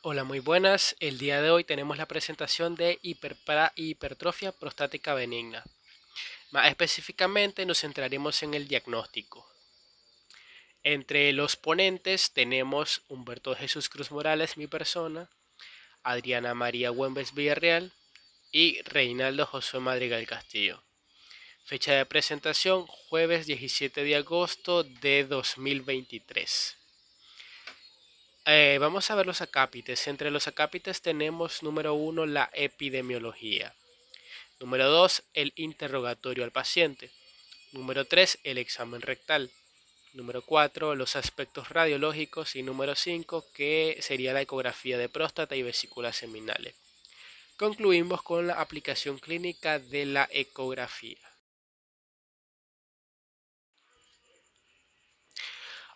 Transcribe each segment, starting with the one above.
Hola, muy buenas. El día de hoy tenemos la presentación de hipertrofia prostática benigna. Más específicamente nos centraremos en el diagnóstico. Entre los ponentes tenemos Humberto Jesús Cruz Morales, mi persona, Adriana María Güembes Villarreal y Reinaldo José Madrigal Castillo. Fecha de presentación, jueves 17 de agosto de 2023. Vamos a ver los acápites. Entre los acápites tenemos número 1 la epidemiología. Número 2 el interrogatorio al paciente. Número 3 el examen rectal. Número 4 los aspectos radiológicos. Y número 5 que sería la ecografía de próstata y vesículas seminales. Concluimos con la aplicación clínica de la ecografía.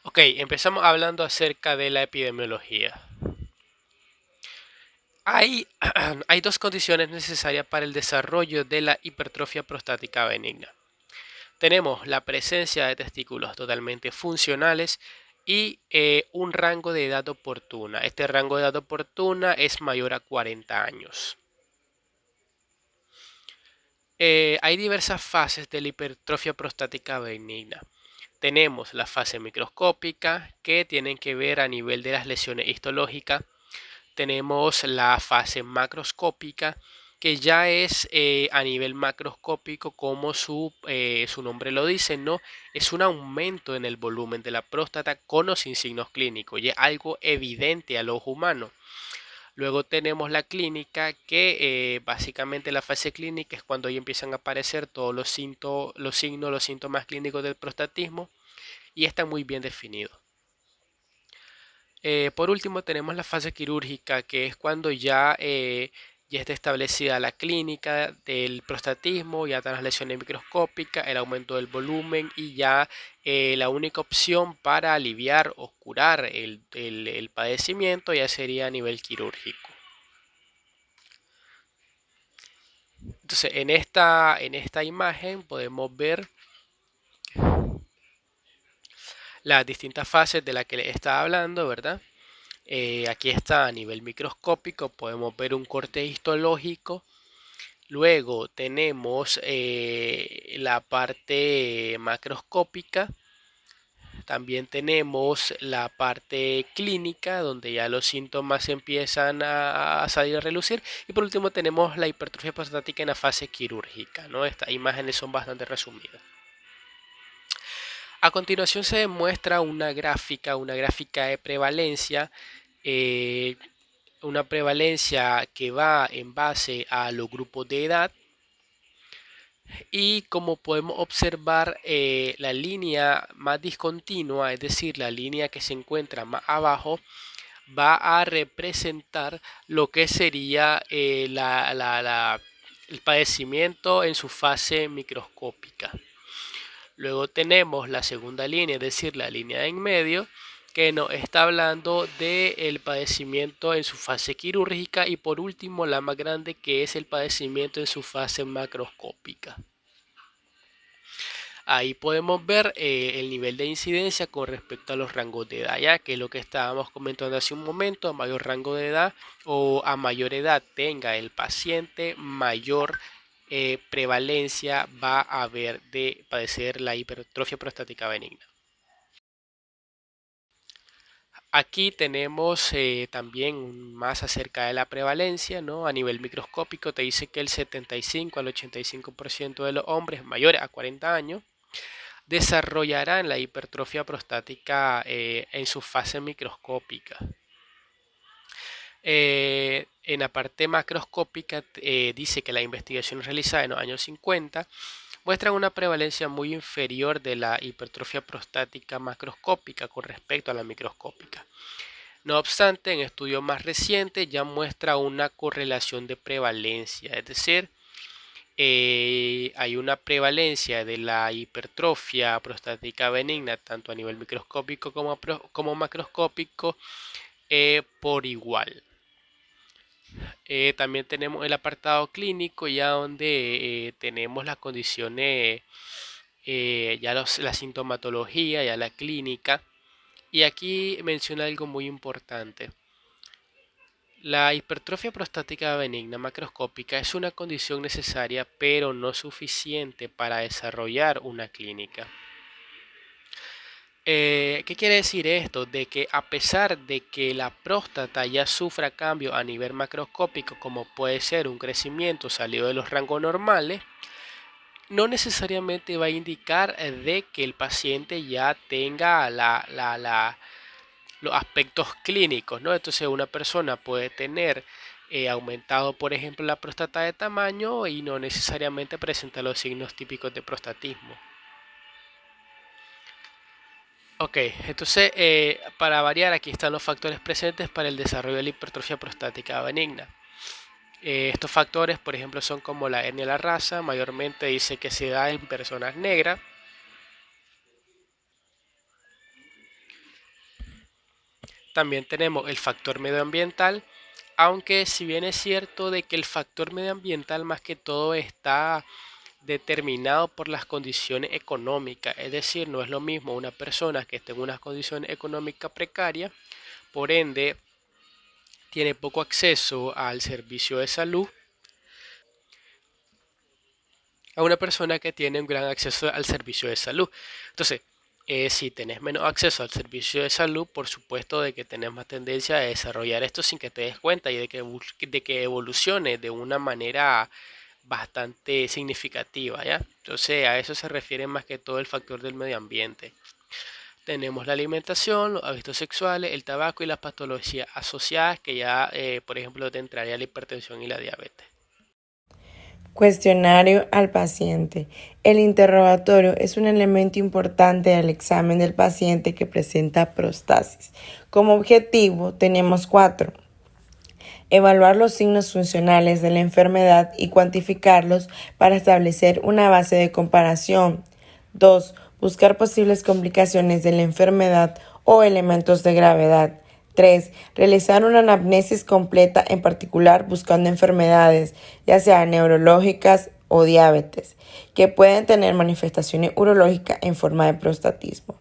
Ok, empezamos hablando acerca de la epidemiología. Hay, hay dos condiciones necesarias para el desarrollo de la hipertrofia prostática benigna. Tenemos la presencia de testículos totalmente funcionales y un rango de edad oportuna. Este rango de edad oportuna es mayor a 40 años. Hay diversas fases de la hipertrofia prostática benigna. Tenemos la fase microscópica, que tienen que ver a nivel de las lesiones histológicas. Tenemos la fase macroscópica, que ya es a nivel macroscópico, como su nombre lo dice, ¿no? Es un aumento en el volumen de la próstata con o sin signos clínicos, y es algo evidente al ojo humano. Luego tenemos la clínica, que básicamente la fase clínica es cuando ya empiezan a aparecer todos los signos, los síntomas clínicos del prostatismo, y está muy bien definido. Por último, tenemos la fase quirúrgica, que es cuando ya está establecida la clínica del prostatismo, ya están las lesiones microscópicas, el aumento del volumen, y ya la única opción para aliviar o curar el padecimiento ya sería a nivel quirúrgico. Entonces, en esta imagen podemos ver las distintas fases de las que les estaba hablando, ¿verdad? Aquí está a nivel microscópico, podemos ver un corte histológico. Luego tenemos la parte macroscópica. También tenemos la parte clínica, donde ya los síntomas empiezan a salir a relucir. Y por último tenemos la hipertrofia prostática en la fase quirúrgica, ¿no? Estas imágenes son bastante resumidas. A continuación se demuestra una gráfica de prevalencia, eh, una prevalencia que va en base a los grupos de edad. Y como podemos observar, la línea más discontinua, es decir, la línea que se encuentra más abajo, va a representar lo que sería el padecimiento en su fase microscópica. Luego tenemos la segunda línea, es decir, la línea en medio, que nos está hablando del padecimiento en su fase quirúrgica. Y por último, la más grande, que es el padecimiento en su fase macroscópica. Ahí podemos ver el nivel de incidencia con respecto a los rangos de edad, ya que es lo que estábamos comentando hace un momento. A mayor rango de edad o a mayor edad tenga el paciente, mayor prevalencia va a haber de padecer la hipertrofia prostática benigna. Aquí tenemos también más acerca de la prevalencia, ¿no? A nivel microscópico te dice que el 75 al 85% de los hombres mayores a 40 años desarrollarán la hipertrofia prostática en su fase microscópica. En la parte macroscópica dice que la investigación realizada en los años 50 muestran una prevalencia muy inferior de la hipertrofia prostática macroscópica con respecto a la microscópica. No obstante, en estudios más recientes ya muestra una correlación de prevalencia, es decir, hay una prevalencia de la hipertrofia prostática benigna tanto a nivel microscópico como macroscópico por igual. También tenemos el apartado clínico, ya donde tenemos las condiciones, la sintomatología, ya la clínica. Y aquí menciona algo muy importante. La hipertrofia prostática benigna macroscópica es una condición necesaria pero no suficiente para desarrollar una clínica. ¿Qué quiere decir esto? De que a pesar de que la próstata ya sufra cambios a nivel macroscópico, como puede ser un crecimiento salido de los rangos normales, no necesariamente va a indicar de que el paciente ya tenga los aspectos clínicos, ¿no? Entonces una persona puede tener aumentado, por ejemplo, la próstata de tamaño y no necesariamente presenta los signos típicos de prostatismo. Ok, entonces para variar aquí están los factores presentes para el desarrollo de la hipertrofia prostática benigna. Estos factores, por ejemplo, son como la etnia y la raza, mayormente dice que se da en personas negras. También tenemos el factor medioambiental, aunque si bien es cierto de que el factor medioambiental más que todo está determinado por las condiciones económicas, es decir, no es lo mismo una persona que esté en unas condiciones económicas precarias, por ende tiene poco acceso al servicio de salud, a una persona que tiene un gran acceso al servicio de salud. Entonces, si tenés menos acceso al servicio de salud, por supuesto de que tenés más tendencia a desarrollar esto sin que te des cuenta y de que evolucione de una manera bastante significativa, ¿ya? Entonces, a eso se refiere más que todo el factor del medio ambiente. Tenemos la alimentación, los hábitos sexuales, el tabaco y las patologías asociadas que ya, por ejemplo, te entraría la hipertensión y la diabetes. Cuestionario al paciente. El interrogatorio es un elemento importante del examen del paciente que presenta prostasis. Como objetivo tenemos 4. Evaluar los signos funcionales de la enfermedad y cuantificarlos para establecer una base de comparación. 2. Buscar posibles complicaciones de la enfermedad o elementos de gravedad. 3. Realizar una anamnesis completa, en particular buscando enfermedades, ya sean neurológicas o diabetes, que pueden tener manifestaciones urológicas en forma de prostatismo.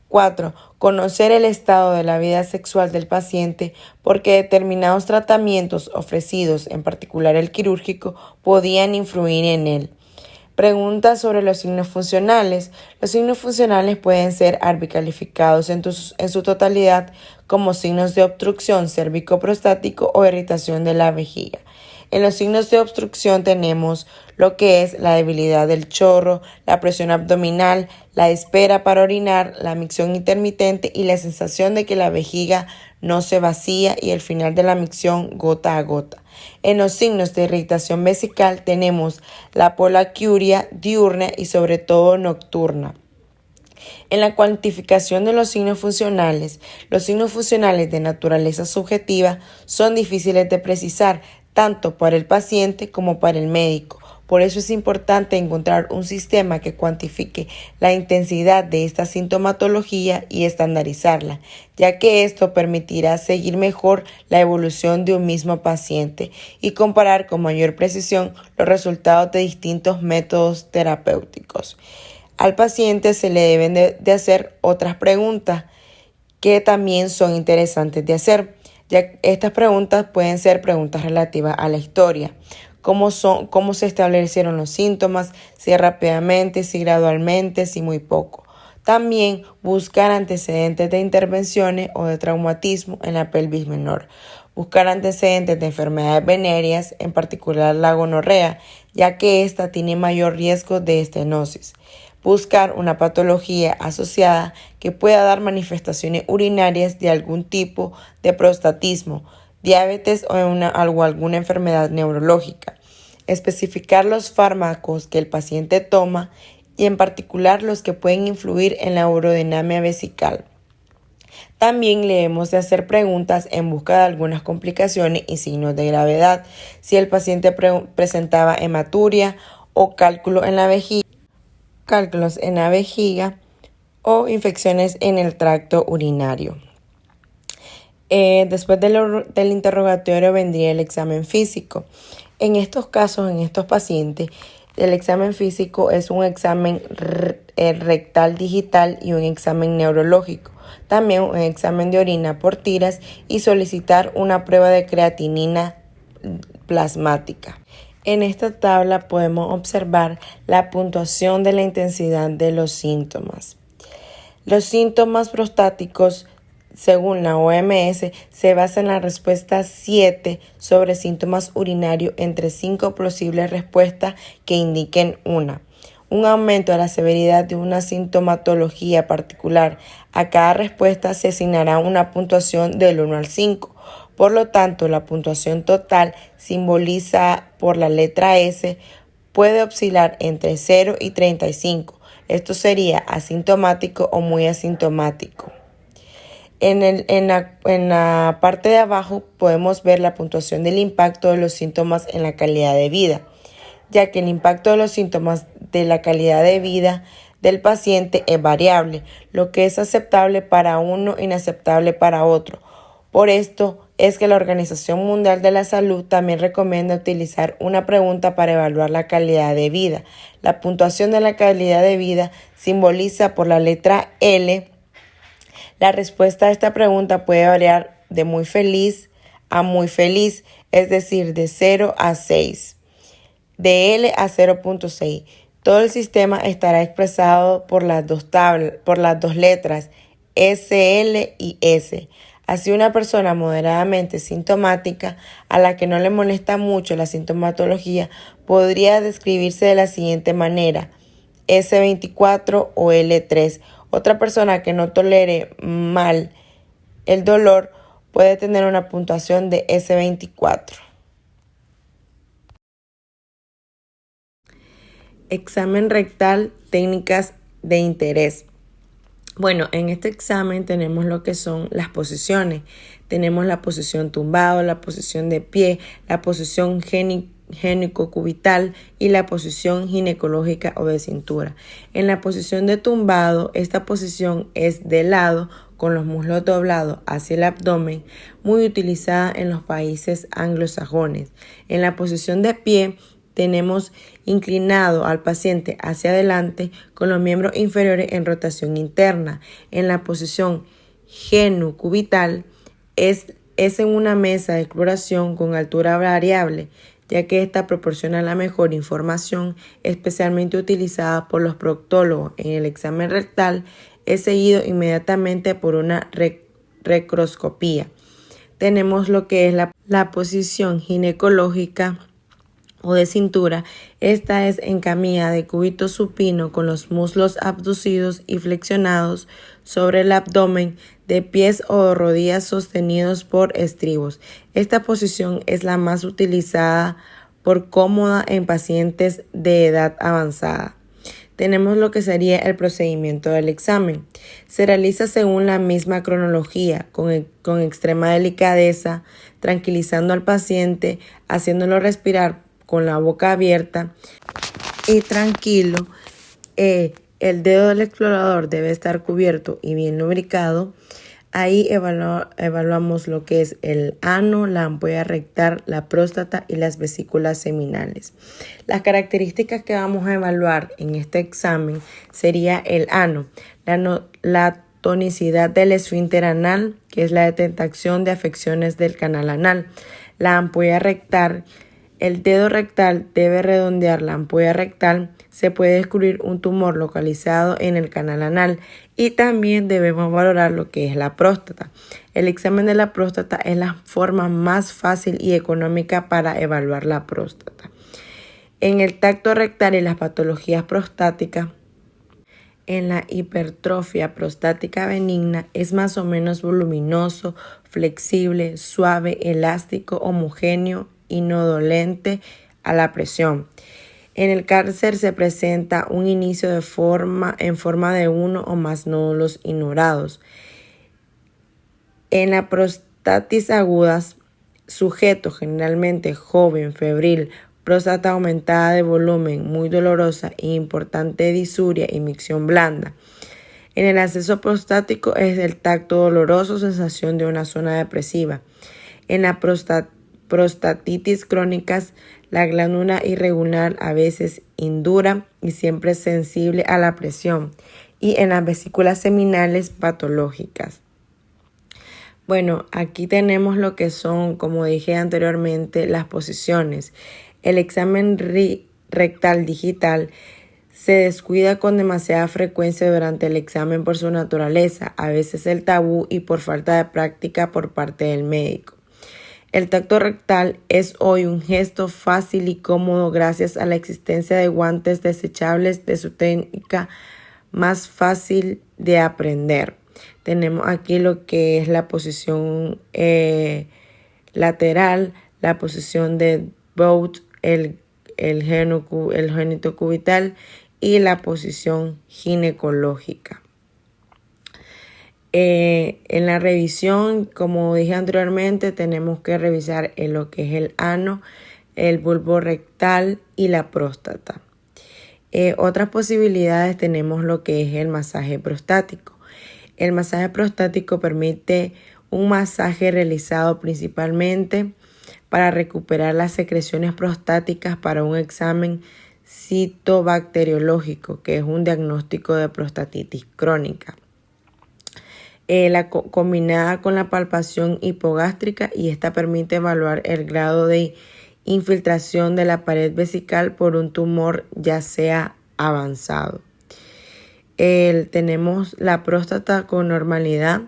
4. Conocer el estado de la vida sexual del paciente porque determinados tratamientos ofrecidos, en particular el quirúrgico, podían influir en él. Preguntas sobre los signos funcionales. Los signos funcionales pueden ser arbicalificados en su totalidad como signos de obstrucción cérvico-prostático o irritación de la vejiga. En los signos de obstrucción tenemos lo que es la debilidad del chorro, la presión abdominal, la espera para orinar, la micción intermitente y la sensación de que la vejiga no se vacía y el final de la micción gota a gota. En los signos de irritación vesical tenemos la poliaquia diurna y sobre todo nocturna. En la cuantificación de los signos funcionales de naturaleza subjetiva son difíciles de precisar tanto para el paciente como para el médico. Por eso es importante encontrar un sistema que cuantifique la intensidad de esta sintomatología y estandarizarla, ya que esto permitirá seguir mejor la evolución de un mismo paciente y comparar con mayor precisión los resultados de distintos métodos terapéuticos. Al paciente se le deben de hacer otras preguntas que también son interesantes de hacer. Ya estas preguntas pueden ser preguntas relativas a la historia, cómo se establecieron los síntomas, si rápidamente, si gradualmente, si muy poco. También buscar antecedentes de intervenciones o de traumatismo en la pelvis menor. Buscar antecedentes de enfermedades venéreas, en particular la gonorrea, ya que ésta tiene mayor riesgo de estenosis. Buscar una patología asociada que pueda dar manifestaciones urinarias de algún tipo de prostatismo, diabetes o alguna enfermedad neurológica. Especificar los fármacos que el paciente toma y en particular los que pueden influir en la urodinamia vesical. También le hemos de hacer preguntas en busca de algunas complicaciones y signos de gravedad, si el paciente presentaba hematuria o cálculos en la vejiga o infecciones en el tracto urinario. Después del interrogatorio vendría el examen físico. En estos casos, en estos pacientes, el examen físico es un examen rectal digital y un examen neurológico. también un examen de orina por tiras y solicitar una prueba de creatinina plasmática. En esta tabla podemos observar la puntuación de la intensidad de los síntomas. Los síntomas prostáticos, según la OMS, se basan en la respuesta 7 sobre síntomas urinarios entre 5 posibles respuestas que indiquen un aumento de la severidad de una sintomatología particular. A cada respuesta se asignará una puntuación del 1 al 5. Por lo tanto, la puntuación total, simbolizada por la letra S, puede oscilar entre 0 y 35. Esto sería asintomático o muy asintomático. En la parte de abajo podemos ver la puntuación del impacto de los síntomas en la calidad de vida, ya que el impacto de los síntomas de la calidad de vida del paciente es variable, lo que es aceptable para uno e inaceptable para otro. Por esto es que la Organización Mundial de la Salud también recomienda utilizar una pregunta para evaluar la calidad de vida. La puntuación de la calidad de vida simboliza por la letra L. La respuesta a esta pregunta puede variar de muy feliz a muy feliz, es decir, de 0 a 6, de L a 0.6. Todo el sistema estará expresado por las dos letras S, L y S. Así, una persona moderadamente sintomática, a la que no le molesta mucho la sintomatología, podría describirse de la siguiente manera: S24 o L3. Otra persona que no tolere mal el dolor puede tener una puntuación de S24. Examen rectal, técnicas de interés. Bueno, en este examen tenemos lo que son las posiciones. Tenemos la posición tumbado, la posición de pie, la posición génico-cubital y la posición ginecológica o de cintura. En la posición de tumbado, esta posición es de lado, con los muslos doblados hacia el abdomen, muy utilizada en los países anglosajones. En la posición de pie, tenemos inclinado al paciente hacia adelante con los miembros inferiores en rotación interna. En la posición génico-cubital es en una mesa de exploración con altura variable, ya que esta proporciona la mejor información, especialmente utilizada por los proctólogos. En el examen rectal es seguido inmediatamente por una recroscopía. Tenemos lo que es la posición ginecológica o de cintura. Esta es en camilla de cúbito supino con los muslos abducidos y flexionados sobre el abdomen, de pies o rodillas sostenidos por estribos. Esta posición es la más utilizada por cómoda en pacientes de edad avanzada. Tenemos lo que sería el procedimiento del examen. Se realiza según la misma cronología, con extrema delicadeza, tranquilizando al paciente, haciéndolo respirar con la boca abierta y tranquilo. El dedo del explorador debe estar cubierto y bien lubricado. Ahí evaluamos lo que es el ano, la ampolla rectal, la próstata y las vesículas seminales. Las características que vamos a evaluar en este examen sería el ano, la tonicidad del esfínter anal, que es la detección de afecciones del canal anal, la ampolla rectal. El dedo rectal debe redondear la ampolla rectal. Se puede descubrir un tumor localizado en el canal anal y también debemos valorar lo que es la próstata. El examen de la próstata es la forma más fácil y económica para evaluar la próstata. En el tacto rectal y las patologías prostáticas, en la hipertrofia prostática benigna es más o menos voluminoso, flexible, suave, elástico, homogéneo y no dolente a la presión. En el cáncer se presenta un inicio en forma de uno o más nódulos ignorados. En la prostatitis agudas, sujeto generalmente joven, febril, próstata aumentada de volumen, muy dolorosa e importante disuria y micción blanda. En el acceso prostático es el tacto doloroso, sensación de una zona depresiva. En la prostatitis crónicas, la glándula irregular, a veces indura y siempre sensible a la presión. y en las vesículas seminales patológicas. Bueno, aquí tenemos lo que son, como dije anteriormente, las posiciones. El examen rectal digital se descuida con demasiada frecuencia durante el examen por su naturaleza, a veces el tabú y por falta de práctica por parte del médico. El tacto rectal es hoy un gesto fácil y cómodo gracias a la existencia de guantes desechables de su técnica más fácil de aprender. Tenemos aquí lo que es la posición lateral, la posición de Bout, el génito cubital y la posición ginecológica. En la revisión, como dije anteriormente, tenemos que revisar lo que es el ano, el bulbo rectal y la próstata. Otras posibilidades tenemos lo que es el masaje prostático. El masaje prostático permite un masaje realizado principalmente para recuperar las secreciones prostáticas para un examen citobacteriológico, que es un diagnóstico de prostatitis crónica. Combinada con la palpación hipogástrica, y esta permite evaluar el grado de infiltración de la pared vesical por un tumor ya sea avanzado. Tenemos la próstata con normalidad,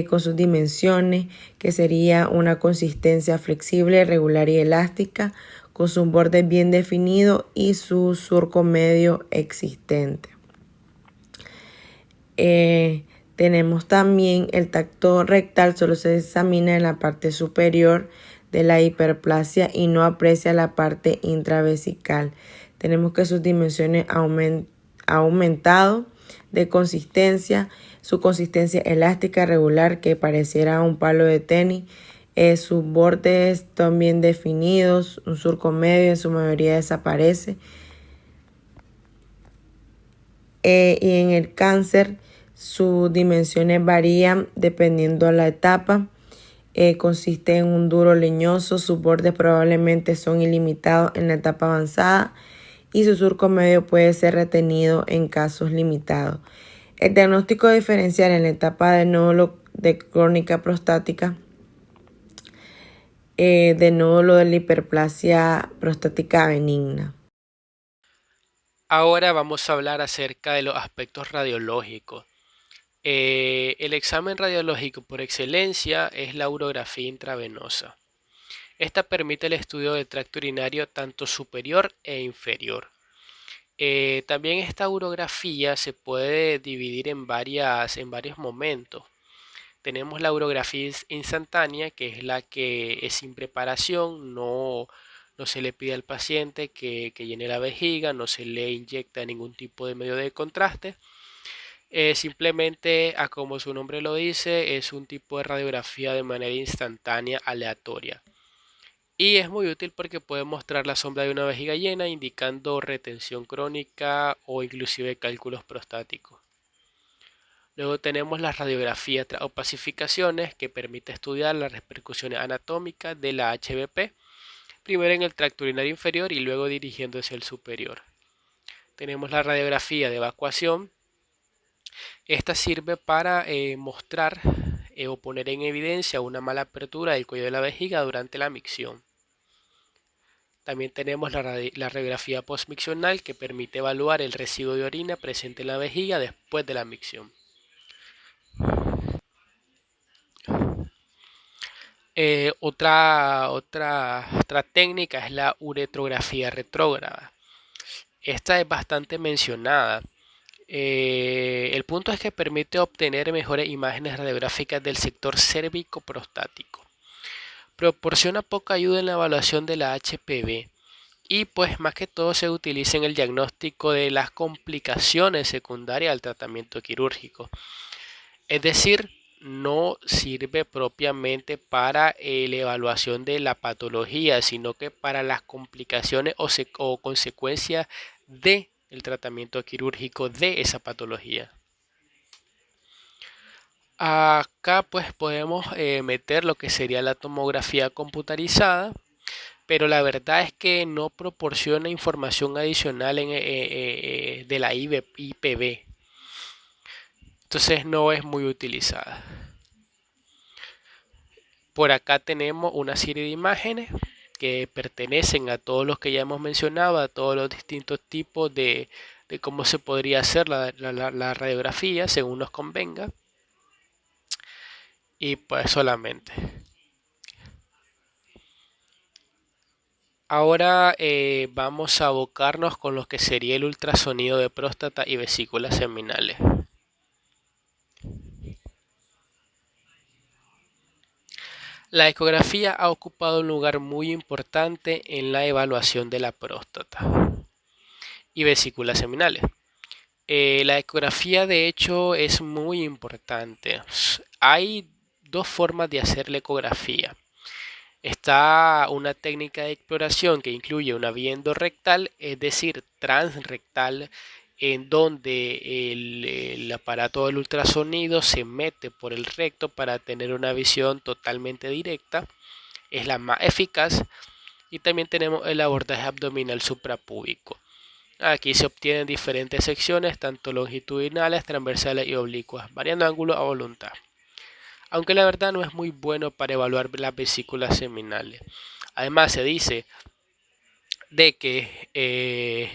con sus dimensiones, que sería una consistencia flexible, regular y elástica, con sus bordes bien definidos y su surco medio existente. Tenemos también el tacto rectal, solo se examina en la parte superior de la hiperplasia y no aprecia la parte intravesical. Tenemos que sus dimensiones aumentado de consistencia, su consistencia elástica regular que pareciera un palo de tenis, sus bordes también definidos, un surco medio en su mayoría desaparece. Y en el cáncer sus dimensiones varían dependiendo de la etapa. Consiste en un duro leñoso, sus bordes probablemente son ilimitados en la etapa avanzada y su surco medio puede ser retenido en casos limitados. El diagnóstico diferencial en la etapa de nódulo de crónica prostática, de nódulo de la hiperplasia prostática benigna. Ahora vamos a hablar acerca de los aspectos radiológicos. El examen radiológico por excelencia es la urografía intravenosa. Esta permite el estudio del tracto urinario tanto superior e inferior. También esta urografía se puede dividir en varios momentos. Tenemos la urografía instantánea, que es la que es sin preparación, no se le pide al paciente que llene la vejiga, no se le inyecta ningún tipo de medio de contraste. Simplemente, como su nombre lo dice, es un tipo de radiografía de manera instantánea aleatoria. Y es muy útil porque puede mostrar la sombra de una vejiga llena, indicando retención crónica o inclusive cálculos prostáticos. Luego tenemos la radiografía tras opacificaciones, que permite estudiar las repercusiones anatómicas de la HBP, primero en el tracto urinario inferior y luego dirigiéndose al superior. Tenemos la radiografía de evacuación. Esta sirve para mostrar o poner en evidencia una mala apertura del cuello de la vejiga durante la micción. También tenemos la radiografía postmiccional, que permite evaluar el residuo de orina presente en la vejiga después de la micción. Otra técnica es la uretrografía retrógrada. Esta es bastante mencionada. El punto es que permite obtener mejores imágenes radiográficas del sector cérvico-prostático. Proporciona poca ayuda en la evaluación de la HPV y pues más que todo se utiliza en el diagnóstico de las complicaciones secundarias al tratamiento quirúrgico. Es decir, no sirve propiamente para la evaluación de la patología, sino que para las complicaciones o consecuencias del tratamiento quirúrgico de esa patología. Acá pues podemos meter lo que sería la tomografía computarizada, pero la verdad es que no proporciona información adicional de la IPV. entonces no es muy utilizada. Por acá tenemos una serie de imágenes que pertenecen a todos los que ya hemos mencionado, a todos los distintos tipos de cómo se podría hacer la radiografía según nos convenga. Y pues solamente. Ahora vamos a abocarnos con lo que sería el ultrasonido de próstata y vesículas seminales. La ecografía ha ocupado un lugar muy importante en la evaluación de la próstata y vesículas seminales. La ecografía de hecho es muy importante. Hay dos formas de hacer la ecografía. Está una técnica de exploración que incluye una vía endorrectal, es decir, transrectal, en donde el aparato del ultrasonido se mete por el recto para tener una visión totalmente directa. Es la más eficaz. Y también tenemos el abordaje abdominal suprapúbico. Aquí se obtienen diferentes secciones, tanto longitudinales, transversales y oblicuas, variando ángulos a voluntad. Aunque la verdad no es muy bueno para evaluar las vesículas seminales. Además se dice de que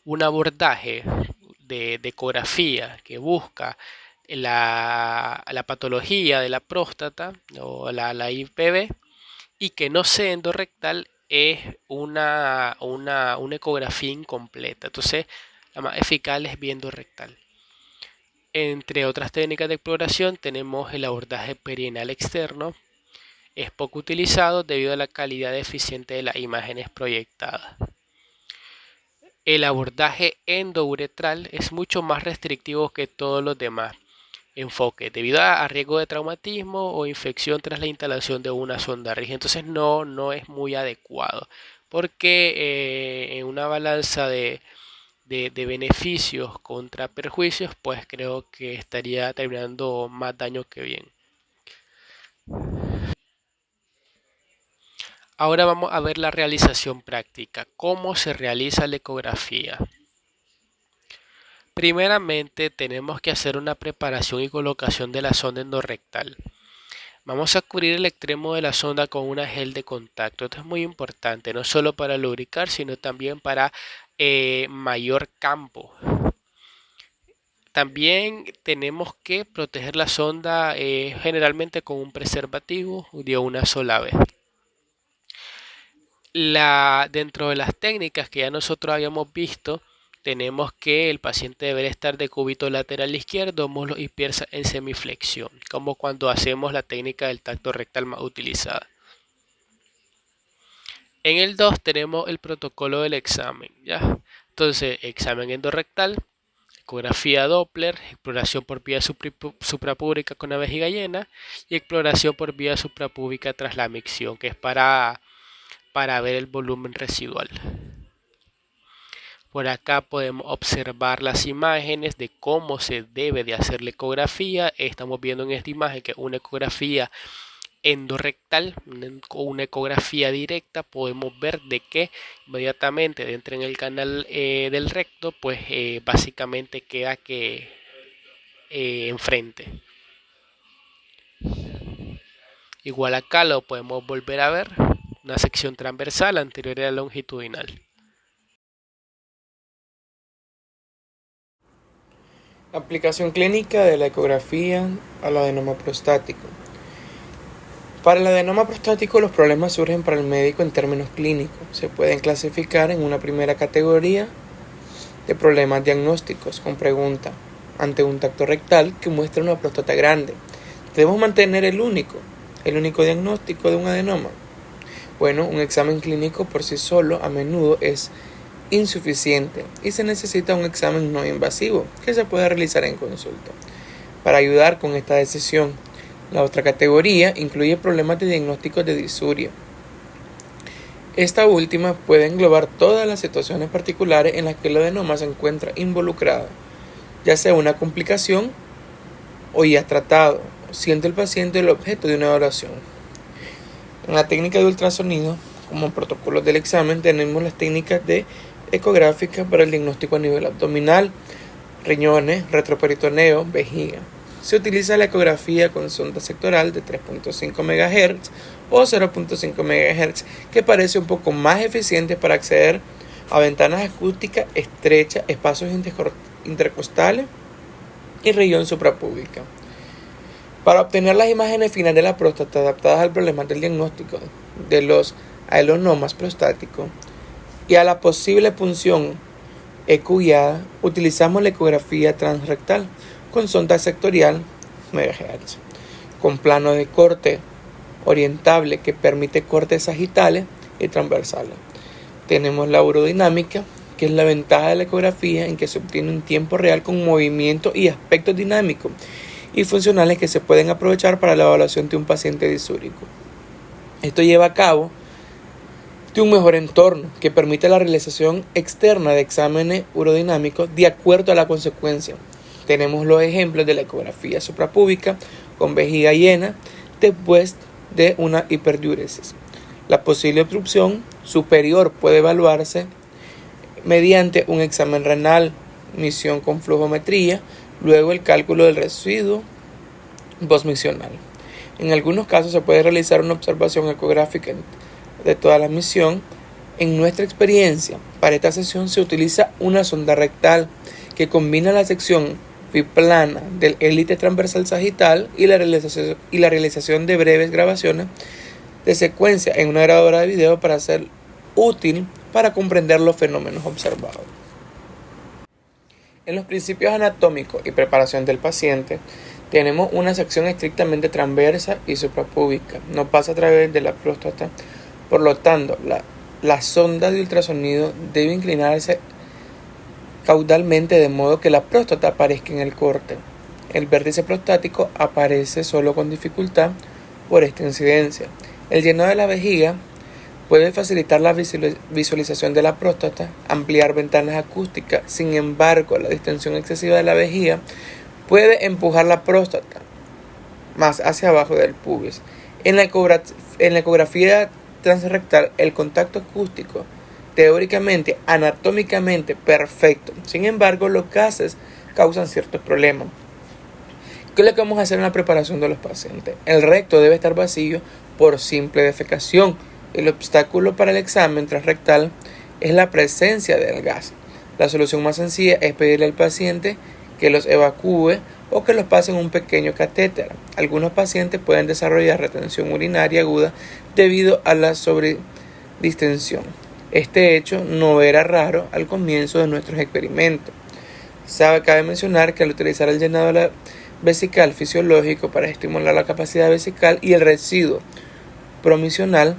un abordaje de ecografía que busca la patología de la próstata o la IPV y que no sea endorrectal es una ecografía incompleta. Entonces, la más eficaz es viendo rectal. Entre otras técnicas de exploración tenemos el abordaje perianal externo. Es poco utilizado debido a la calidad deficiente de las imágenes proyectadas. El abordaje endouretral es mucho más restrictivo que todos los demás enfoques, debido a riesgo de traumatismo o infección tras la instalación de una sonda rígida. Entonces no es muy adecuado, porque en una balanza de beneficios contra perjuicios, pues creo que estaría terminando más daño que bien. Ahora vamos a ver la realización práctica. ¿Cómo se realiza la ecografía? Primeramente tenemos que hacer una preparación y colocación de la sonda endorrectal. Vamos a cubrir el extremo de la sonda con una gel de contacto. Esto es muy importante, no solo para lubricar, sino también para mayor campo. También tenemos que proteger la sonda generalmente con un preservativo de una sola vez. Dentro de las técnicas que ya nosotros habíamos visto, tenemos que el paciente deberá estar de cúbito lateral izquierdo, muslos y piernas en semiflexión, como cuando hacemos la técnica del tacto rectal más utilizada. En el 2 tenemos el protocolo del examen, ¿ya? Entonces, examen endorrectal, ecografía Doppler, exploración por vía suprapúbica con la vejiga llena y exploración por vía suprapúbica tras la micción, que es para ver el volumen residual. Por acá podemos observar las imágenes de cómo se debe de hacer la ecografía. Estamos viendo en esta imagen que una ecografía endorrectal o una ecografía directa. Podemos ver de que inmediatamente dentro en el canal del recto, pues básicamente queda que enfrente. Igual acá lo podemos volver a ver, una sección transversal anterior a la longitudinal. Aplicación clínica de la ecografía al adenoma prostático. Para el adenoma prostático los problemas surgen para el médico en términos clínicos. Se pueden clasificar en una primera categoría de problemas diagnósticos con pregunta ante un tacto rectal que muestra una próstata grande. ¿Debemos mantener el único diagnóstico de un adenoma? Bueno, un examen clínico por sí solo a menudo es insuficiente y se necesita un examen no invasivo que se pueda realizar en consulta. Para ayudar con esta decisión, la otra categoría incluye problemas de diagnóstico de disuria. Esta última puede englobar todas las situaciones particulares en las que el adenoma se encuentra involucrado, ya sea una complicación o ya tratado, siendo el paciente el objeto de una evaluación. En la técnica de ultrasonido, como protocolos del examen, tenemos las técnicas de ecográfica para el diagnóstico a nivel abdominal, riñones, retroperitoneo, vejiga. Se utiliza la ecografía con sonda sectoral de 3.5 MHz o 0.5 MHz, que parece un poco más eficiente para acceder a ventanas acústicas estrechas, espacios intercostales y región suprapúbica. Para obtener las imágenes finales de la próstata adaptadas al problema del diagnóstico de los adenomas prostáticos y a la posible punción eco-guiada, utilizamos la ecografía transrectal con sonda sectorial MHz, con plano de corte orientable que permite cortes sagitales y transversales. Tenemos la urodinámica, que es la ventaja de la ecografía en que se obtiene un tiempo real con movimiento y aspectos dinámicos y funcionales que se pueden aprovechar para la evaluación de un paciente disúrico. Esto lleva a cabo de un mejor entorno que permite la realización externa de exámenes urodinámicos de acuerdo a la consecuencia. Tenemos los ejemplos de la ecografía suprapúbica con vejiga llena después de una hiperdiuresis. La posible obstrucción superior puede evaluarse mediante un examen renal, misión con flujometría, luego el cálculo del residuo postmisional. En algunos casos se puede realizar una observación ecográfica de toda la misión. En nuestra experiencia, para esta sesión se utiliza una sonda rectal que combina la sección biplana del élite transversal sagital y la realización de breves grabaciones de secuencia en una grabadora de video para ser útil para comprender los fenómenos observados. En los principios anatómicos y preparación del paciente, tenemos una sección estrictamente transversa y suprapúbica. No pasa a través de la próstata, por lo tanto, la sonda de ultrasonido debe inclinarse caudalmente de modo que la próstata aparezca en el corte. El vértice prostático aparece solo con dificultad por esta incidencia. El llenado de la vejiga puede facilitar la visualización de la próstata, ampliar ventanas acústicas. Sin embargo, la distensión excesiva de la vejiga puede empujar la próstata más hacia abajo del pubis. En la ecografía transrectal, el contacto acústico teóricamente, anatómicamente perfecto. Sin embargo, los gases causan ciertos problemas. ¿Qué es lo que vamos a hacer en la preparación de los pacientes? El recto debe estar vacío por simple defecación. El obstáculo para el examen transrectal es la presencia del gas. La solución más sencilla es pedirle al paciente que los evacúe o que los pase en un pequeño catéter. Algunos pacientes pueden desarrollar retención urinaria aguda debido a la sobredistensión. Este hecho no era raro al comienzo de nuestros experimentos. Cabe mencionar que al utilizar el llenado vesical fisiológico para estimular la capacidad vesical y el residuo promisional,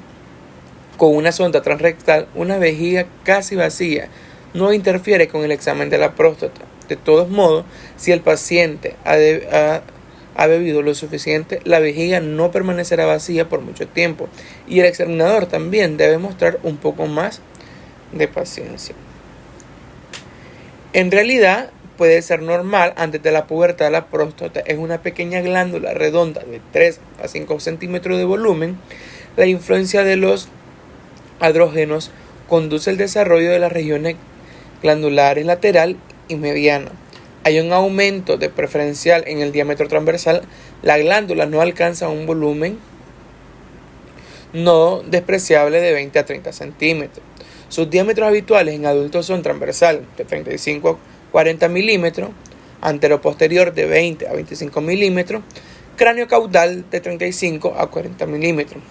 con una sonda transrectal, una vejiga casi vacía no interfiere con el examen de la próstata. De todos modos, si el paciente ha bebido lo suficiente, la vejiga no permanecerá vacía por mucho tiempo y el examinador también debe mostrar un poco más de paciencia. En realidad, puede ser normal antes de la pubertad. La próstata es una pequeña glándula redonda de 3 a 5 centímetros de volumen. La influencia de los andrógenos conduce al desarrollo de las regiones glandulares lateral y mediana. Hay un aumento de preferencial en el diámetro transversal. La glándula no alcanza un volumen no despreciable de 20 a 30 centímetros. Sus diámetros habituales en adultos son transversal de 35 a 40 milímetros, antero-posterior de 20 a 25 milímetros, cráneo caudal de 35 a 40 milímetros.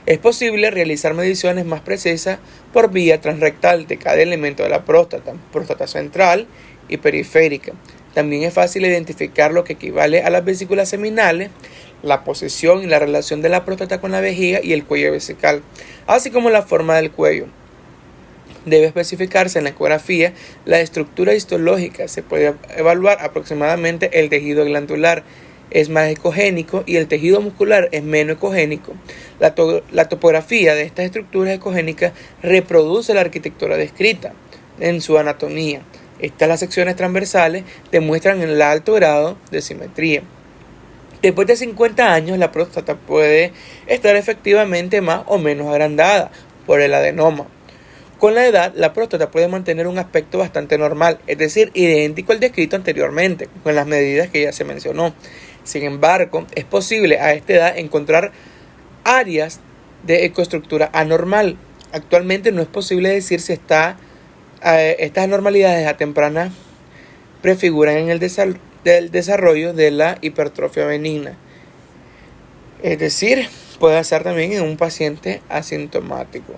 Es posible realizar mediciones más precisas por vía transrectal de cada elemento de la próstata central y periférica. También es fácil identificar lo que equivale a las vesículas seminales, la posición y la relación de la próstata con la vejiga y el cuello vesical, así como la forma del cuello. Debe especificarse en la ecografía la estructura histológica. Se puede evaluar aproximadamente el tejido glandular. Es más ecogénico y el tejido muscular es menos ecogénico. La topografía de estas estructuras ecogénicas reproduce la arquitectura descrita en su anatomía. Las secciones transversales demuestran el alto grado de simetría. Después de 50 años, la próstata puede estar efectivamente más o menos agrandada por el adenoma. Con la edad, la próstata puede mantener un aspecto bastante normal, es decir, idéntico al descrito anteriormente, con las medidas que ya se mencionó. Sin embargo, es posible a esta edad encontrar áreas de ecoestructura anormal. Actualmente no es posible decir si estas anormalidades a temprana prefiguran en el desarrollo de la hipertrofia benigna. Es decir, puede ser también en un paciente asintomático.